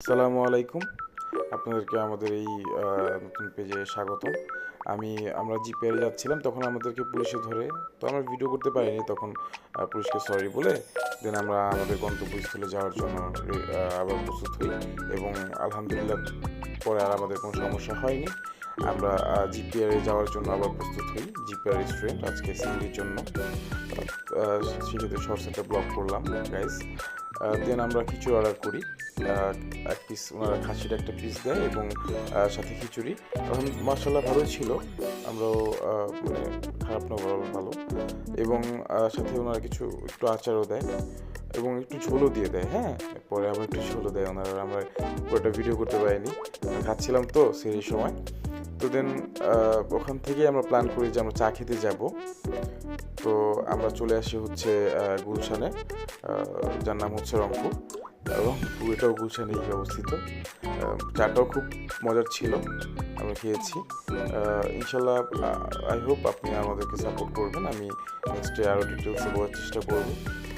আসসালামু আলাইকুম। আপনাদেরকে আমাদের এই নতুন পেজে স্বাগতম। আমরা জিপিআরে যাচ্ছিলাম, তখন আমাদেরকে পুলিশে ধরে। তো আমরা ভিডিও করতে পারিনি, তখন পুলিশকে সরি বলে দেন আমরা আমাদের গন্তব্যস্থলে যাওয়ার জন্য আবার প্রস্তুত হই। এবং আলহামদুলিল্লাহ পরে আর আমাদের কোনো সমস্যা হয়নি। আমরা জিপিআরে যাওয়ার জন্য আবার প্রস্তুত হই। জিপিআর রেস্টুরেন্ট আজকে সিঙ্গির জন্য। সেক্ষেত্রে শর্টস একটা ব্লগ করলাম গাইস। দেন আমরা খিচুড়ি অর্ডার করি। এক পিস ওনারা খাসির একটা পিস দেয় এবং সাথে খিচুড়ি। এখন মাসাল্লাহ ভালোই ছিল। আমরাও মানে খারাপ না, বড় ভালো। এবং সাথে ওনারা কিছু একটু আচারও দেয় এবং একটু ঝোলও দিয়ে দেয়। হ্যাঁ, পরে আবার একটু ঝোলও দেয় ওনারা। আমরা পুরোটা ভিডিও করতে পারিনি, খাচ্ছিলাম তো সেই সময়। তো দেন ওখান থেকে আমরা প্ল্যান করি যে আমরা চা খেতে যাব। তো আমরা চলে আসি হচ্ছে গুলশানে, যার নাম হচ্ছে রংপুর। রংপুর এটাও গুলশানেই অবস্থিত। চাটাও খুব মজার ছিল, আমরা খেয়েছি। ইনশাল্লাহ আই হোপ আপনি আমাদেরকে সাপোর্ট করবেন। আমি নেক্সটে আরও ডিটেলসে বলার চেষ্টা করব।